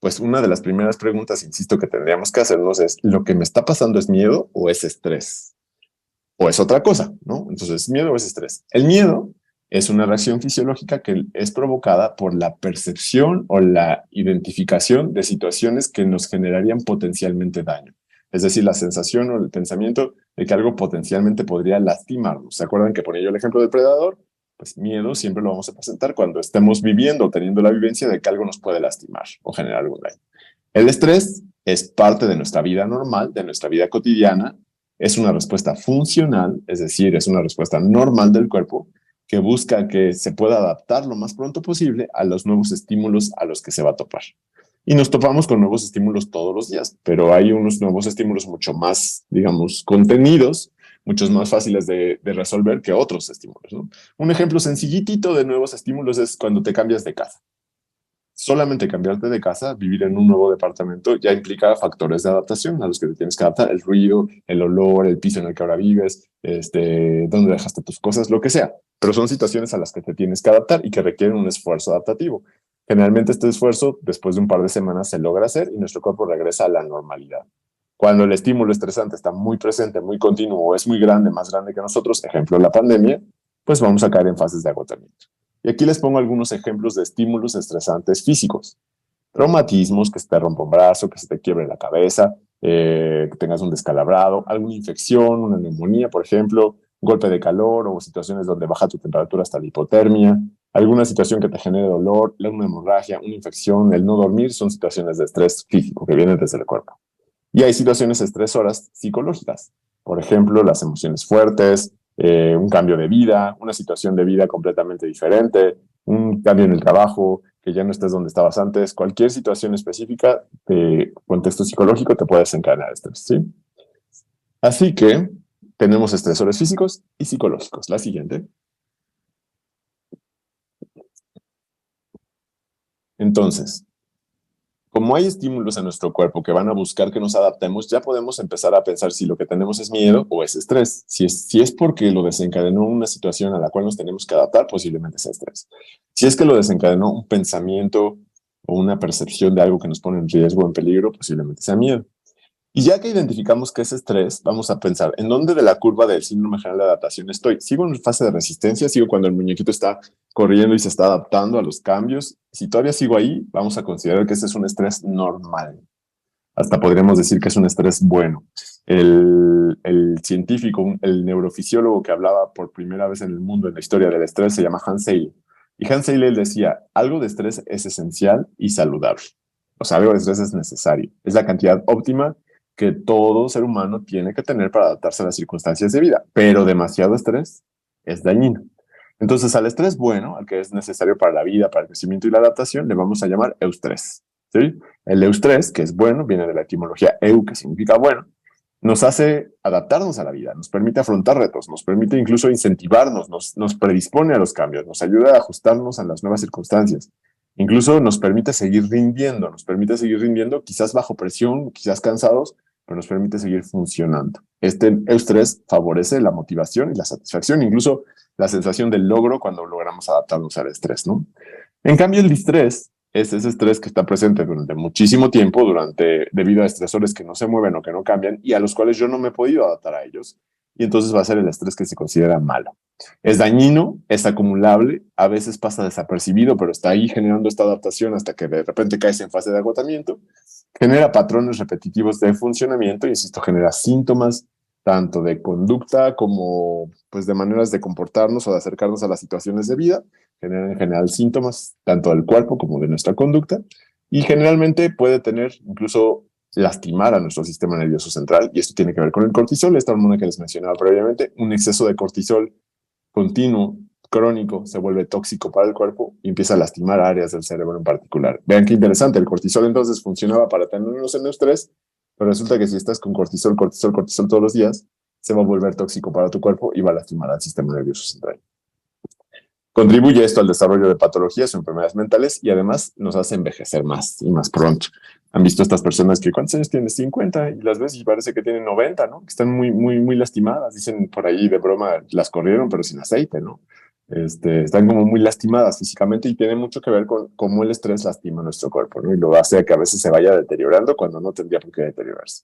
pues una de las primeras preguntas, insisto, que tendríamos que hacernos es, ¿lo que me está pasando es miedo o es estrés? O es otra cosa, ¿no? Entonces, ¿miedo o es estrés? El miedo es una reacción fisiológica que es provocada por la percepción o la identificación de situaciones que nos generarían potencialmente daño. Es decir, la sensación o el pensamiento de que algo potencialmente podría lastimarnos. ¿Se acuerdan que ponía yo el ejemplo del predador? Pues miedo siempre lo vamos a presentar cuando estemos viviendo o teniendo la vivencia de que algo nos puede lastimar o generar algún daño. El estrés es parte de nuestra vida normal, de nuestra vida cotidiana. Es una respuesta funcional, es decir, es una respuesta normal del cuerpo que busca que se pueda adaptar lo más pronto posible a los nuevos estímulos a los que se va a topar. Y nos topamos con nuevos estímulos todos los días, pero hay unos nuevos estímulos mucho más, digamos, contenidos, muchos más fáciles de resolver que otros estímulos, ¿no? Un ejemplo sencillito de nuevos estímulos es cuando te cambias de casa. Solamente cambiarte de casa, vivir en un nuevo departamento, ya implica factores de adaptación a los que te tienes que adaptar: el ruido, el olor, el piso en el que ahora vives, dónde dejaste tus cosas, lo que sea. Pero son situaciones a las que te tienes que adaptar y que requieren un esfuerzo adaptativo. Generalmente este esfuerzo, después de un par de semanas, se logra hacer y nuestro cuerpo regresa a la normalidad. Cuando el estímulo estresante está muy presente, muy continuo o es muy grande, más grande que nosotros, ejemplo la pandemia, pues vamos a caer en fases de agotamiento. Y aquí les pongo algunos ejemplos de estímulos estresantes físicos. Traumatismos, que se te rompa un brazo, que se te quiebre la cabeza, que tengas un descalabrado, alguna infección, una neumonía, por ejemplo, golpe de calor o situaciones donde baja tu temperatura hasta la hipotermia, alguna situación que te genere dolor, una hemorragia, una infección, el no dormir, son situaciones de estrés físico que vienen desde el cuerpo. Y hay situaciones estresoras psicológicas, por ejemplo, las emociones fuertes, un cambio de vida, una situación de vida completamente diferente, un cambio en el trabajo, que ya no estés donde estabas antes, cualquier situación específica de contexto psicológico te puede desencadenar estrés, ¿sí? Así que tenemos estresores físicos y psicológicos. La siguiente. Entonces, como hay estímulos en nuestro cuerpo que van a buscar que nos adaptemos, ya podemos empezar a pensar si lo que tenemos es miedo o es estrés. Si es porque lo desencadenó una situación a la cual nos tenemos que adaptar, posiblemente sea estrés. Si es que lo desencadenó un pensamiento o una percepción de algo que nos pone en riesgo o en peligro, posiblemente sea miedo. Y ya que identificamos que es estrés, vamos a pensar, ¿en dónde de la curva del síndrome general de adaptación estoy? ¿Sigo en fase de resistencia? ¿Sigo cuando el muñequito está corriendo y se está adaptando a los cambios? Si todavía sigo ahí, vamos a considerar que ese es un estrés normal. Hasta podríamos decir que es un estrés bueno. El científico, el neurofisiólogo que hablaba por primera vez en el mundo en la historia del estrés se llama Hans Selye. Y Hans Selye decía, algo de estrés es esencial y saludable. O sea, algo de estrés es necesario. Es la cantidad óptima que todo ser humano tiene que tener para adaptarse a las circunstancias de vida. Pero demasiado estrés es dañino. Entonces, al estrés bueno, al que es necesario para la vida, para el crecimiento y la adaptación, le vamos a llamar eustrés, ¿sí? El eustrés, que es bueno, viene de la etimología eu, que significa bueno, nos hace adaptarnos a la vida, nos permite afrontar retos, nos permite incluso incentivarnos, nos predispone a los cambios, nos ayuda a ajustarnos a las nuevas circunstancias. Incluso nos permite seguir rindiendo, quizás bajo presión, quizás cansados, pero nos permite seguir funcionando. Este eustrés favorece la motivación y la satisfacción, incluso la sensación del logro cuando logramos adaptarnos al estrés, ¿no? En cambio, el distrés es ese estrés que está presente durante muchísimo tiempo, debido a estresores que no se mueven o que no cambian y a los cuales yo no me he podido adaptar a ellos. Y entonces va a ser el estrés que se considera malo. Es dañino, es acumulable, a veces pasa desapercibido, pero está ahí generando esta adaptación hasta que de repente caes en fase de agotamiento. Genera patrones repetitivos de funcionamiento, insisto, genera síntomas tanto de conducta como pues de maneras de comportarnos o de acercarnos a las situaciones de vida. Genera en general síntomas tanto del cuerpo como de nuestra conducta y generalmente puede tener incluso lastimar a nuestro sistema nervioso central, y esto tiene que ver con el cortisol, esta hormona que les mencionaba previamente. Un exceso de cortisol continuo, crónico, se vuelve tóxico para el cuerpo y empieza a lastimar áreas del cerebro en particular. Vean qué interesante, el cortisol entonces funcionaba para tenernos en estrés, pero resulta que si estás con cortisol, cortisol, cortisol todos los días, se va a volver tóxico para tu cuerpo y va a lastimar al sistema nervioso central. Contribuye esto al desarrollo de patologías o enfermedades mentales y además nos hace envejecer más y más pronto. Han visto estas personas que ¿cuántos años tienen? 50 y las ves y parece que tienen 90, ¿no? Que están muy, muy, muy lastimadas. Dicen por ahí de broma, las corrieron pero sin aceite, ¿no? Están como muy lastimadas físicamente y tiene mucho que ver con cómo el estrés lastima nuestro cuerpo, ¿no? Y lo hace que a veces se vaya deteriorando cuando no tendría por qué deteriorarse.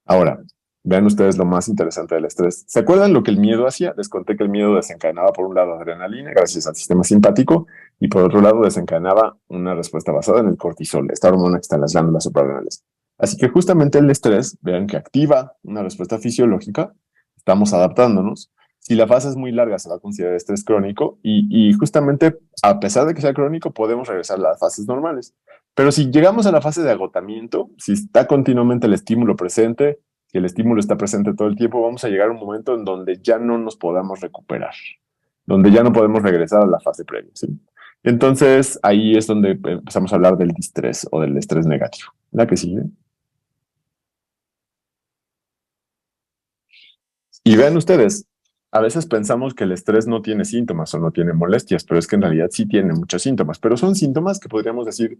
Ahora, vean ustedes lo más interesante del estrés. ¿Se acuerdan lo que el miedo hacía? Les conté que el miedo desencadenaba por un lado adrenalina, gracias al sistema simpático, y por otro lado desencadenaba una respuesta basada en el cortisol, esta hormona que está en las glándulas suprarrenales. Así que justamente el estrés, vean que activa una respuesta fisiológica, estamos adaptándonos. Si la fase es muy larga, se va a considerar estrés crónico y justamente, a pesar de que sea crónico, podemos regresar a las fases normales. Pero si llegamos a la fase de agotamiento, si está continuamente el estímulo presente, si el estímulo está presente todo el tiempo, vamos a llegar a un momento en donde ya no nos podamos recuperar, donde ya no podemos regresar a la fase previa, ¿sí? Entonces, ahí es donde empezamos a hablar del distrés o del estrés negativo. ¿La que sigue? Y vean ustedes, a veces pensamos que el estrés no tiene síntomas o no tiene molestias, pero es que en realidad sí tiene muchos síntomas, pero son síntomas que podríamos decir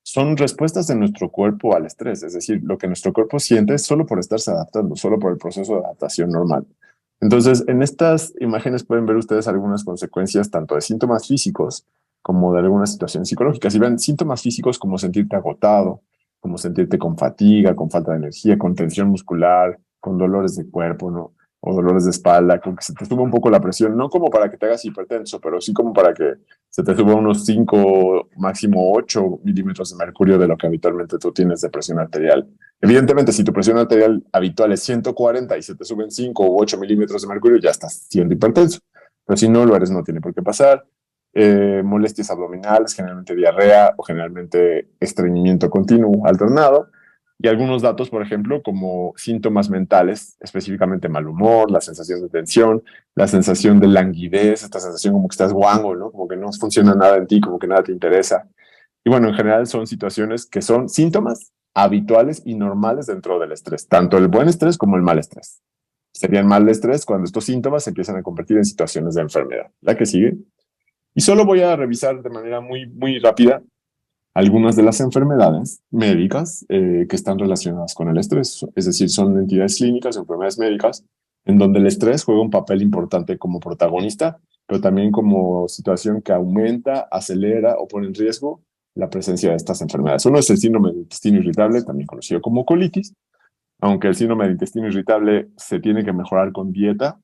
son respuestas de nuestro cuerpo al estrés, es decir, lo que nuestro cuerpo siente solo por estarse adaptando, solo por el proceso de adaptación normal. Entonces, en estas imágenes pueden ver ustedes algunas consecuencias tanto de síntomas físicos como de alguna situación psicológica. Si ven síntomas físicos como sentirte agotado, como sentirte con fatiga, con falta de energía, con tensión muscular, con dolores de cuerpo, ¿no? O dolores de espalda, con que se te suba un poco la presión, no como para que te hagas hipertenso, pero sí como para que se te suba unos 5, máximo 8 milímetros de mercurio de lo que habitualmente tú tienes de presión arterial. Evidentemente, si tu presión arterial habitual es 140 y se te suben 5 u 8 milímetros de mercurio, ya estás siendo hipertenso. Pero si no lo eres, no tiene por qué pasar. Molestias abdominales, generalmente diarrea o generalmente estreñimiento continuo alternado. Y algunos datos, por ejemplo, como síntomas mentales, específicamente mal humor, la sensación de tensión, la sensación de languidez, esta sensación como que estás guango, ¿no? Como que no funciona nada en ti, como que nada te interesa. Y bueno, en general son situaciones que son síntomas habituales y normales dentro del estrés, tanto el buen estrés como el mal estrés. Serían mal estrés cuando estos síntomas se empiezan a convertir en situaciones de enfermedad. ¿La que sigue? Y solo voy a revisar de manera muy rápida algunas de las enfermedades médicas que están relacionadas con el estrés. Es decir, son entidades clínicas, enfermedades médicas, en donde el estrés juega un papel importante como protagonista, pero también como situación que aumenta, acelera o pone en riesgo la presencia de estas enfermedades. Uno es el síndrome del intestino irritable, también conocido como colitis, aunque el síndrome del intestino irritable se tiene que mejorar con dieta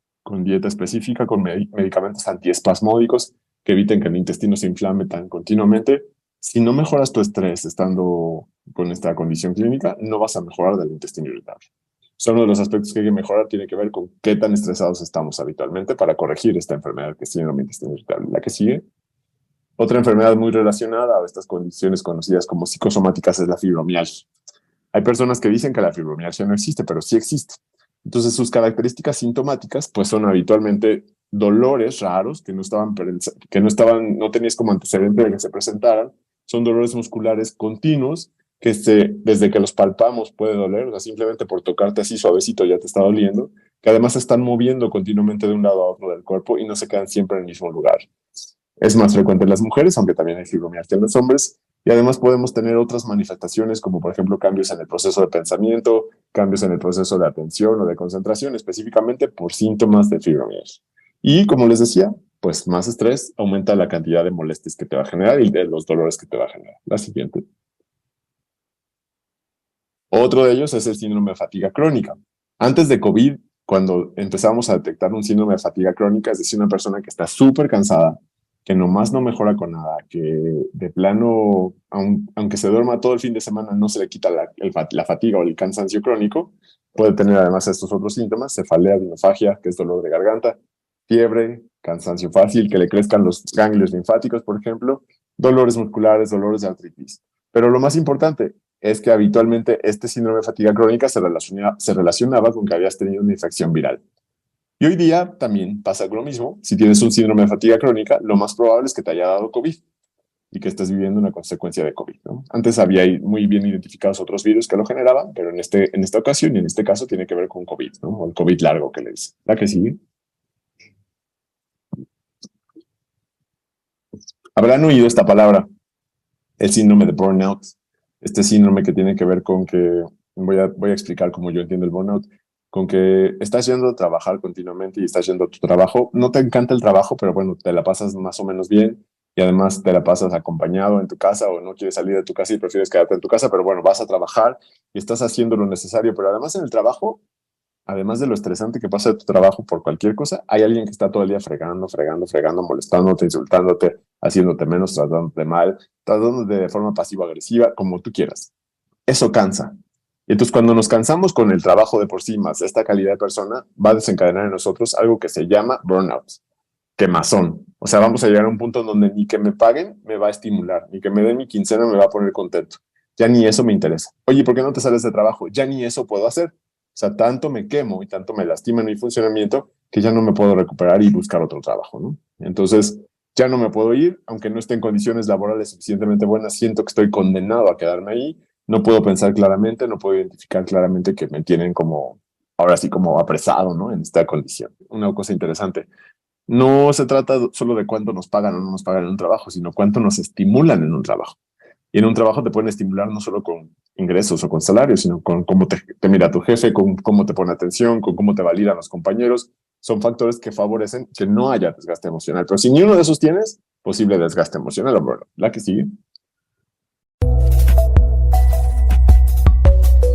específica, con medicamentos antiespasmódicos que eviten que el intestino se inflame tan continuamente. Si no mejoras tu estrés estando con esta condición clínica, no vas a mejorar del intestino irritable. So, uno de los aspectos que hay que mejorar tiene que ver con qué tan estresados estamos habitualmente para corregir esta enfermedad que es síndrome del intestino irritable. La que sigue. Otra enfermedad muy relacionada a estas condiciones conocidas como psicosomáticas es la fibromialgia. Hay personas que dicen que la fibromialgia no existe, pero sí existe. Entonces, sus características sintomáticas, pues son habitualmente dolores raros no tenías como antecedente de que se presentaran. Son dolores musculares continuos desde que los palpamos puede doler, o sea, simplemente por tocarte así suavecito ya te está doliendo, que además se están moviendo continuamente de un lado a otro del cuerpo y no se quedan siempre en el mismo lugar. Es más frecuente en las mujeres, aunque también hay fibromialgia en los hombres. Y además podemos tener otras manifestaciones, como por ejemplo cambios en el proceso de pensamiento, cambios en el proceso de atención o de concentración, específicamente por síntomas de fibromialgia. Y como les decía, pues más estrés aumenta la cantidad de molestias que te va a generar y de los dolores que te va a generar. La siguiente. Otro de ellos es el síndrome de fatiga crónica. Antes de COVID, cuando empezamos a detectar un síndrome de fatiga crónica, es decir, una persona que está súper cansada, que nomás no mejora con nada, que de plano, aunque se duerma todo el fin de semana, no se le quita la fatiga o el cansancio crónico, puede tener además estos otros síntomas, cefalea, dinofagia, que es dolor de garganta, fiebre, cansancio fácil, que le crezcan los ganglios linfáticos, por ejemplo, dolores musculares, dolores de artritis. Pero lo más importante, es que habitualmente este síndrome de fatiga crónica se relacionaba con que habías tenido una infección viral. Y hoy día también pasa lo mismo. Si tienes un síndrome de fatiga crónica, lo más probable es que te haya dado COVID y que estés viviendo una consecuencia de COVID, ¿no? Antes había muy bien identificados otros virus que lo generaban, pero en esta ocasión y en este caso tiene que ver con COVID, ¿no? O el COVID largo que le dice. La que sigue. Habrán oído esta palabra, el síndrome de burnout. Este síndrome que tiene que ver con que voy a explicar cómo yo entiendo el burnout. con que estás yendo a trabajar continuamente y estás yendo a tu trabajo. No te encanta el trabajo, pero bueno, te la pasas más o menos bien y además te la pasas acompañado en tu casa o no quieres salir de tu casa y prefieres quedarte en tu casa, pero bueno, vas a trabajar y estás haciendo lo necesario, pero además en el trabajo, además de lo estresante que pasa de tu trabajo por cualquier cosa, hay alguien que está todo el día fregando, fregando, fregando, molestándote, insultándote, haciéndote menos, tratándote mal, tratándote de forma pasivo-agresiva, como tú quieras. Eso cansa. Y entonces cuando nos cansamos con el trabajo de por sí más esta calidad de persona, va a desencadenar en nosotros algo que se llama burnout, quemazón. O sea, vamos a llegar a un punto en donde ni que me paguen me va a estimular, ni que me den mi quincena me va a poner contento. Ya ni eso me interesa. Oye, ¿por qué no te sales de trabajo? Ya ni eso puedo hacer. O sea, tanto me quemo y tanto me lastima en mi funcionamiento que ya no me puedo recuperar y buscar otro trabajo, ¿no? Entonces, ya no me puedo ir, aunque no esté en condiciones laborales suficientemente buenas, siento que estoy condenado a quedarme ahí, no puedo pensar claramente, no puedo identificar claramente que me tienen como, ahora sí, como apresado, ¿no? En esta condición. Una cosa interesante, no se trata solo de cuánto nos pagan o no nos pagan en un trabajo, sino cuánto nos estimulan en un trabajo. Y en un trabajo te pueden estimular no solo con ingresos o con salarios, sino con cómo te mira tu jefe, con cómo te pone atención, con cómo te validan los compañeros. Son factores que favorecen que no haya desgaste emocional. Pero si ni uno de esos tienes, posible desgaste emocional. La que sigue.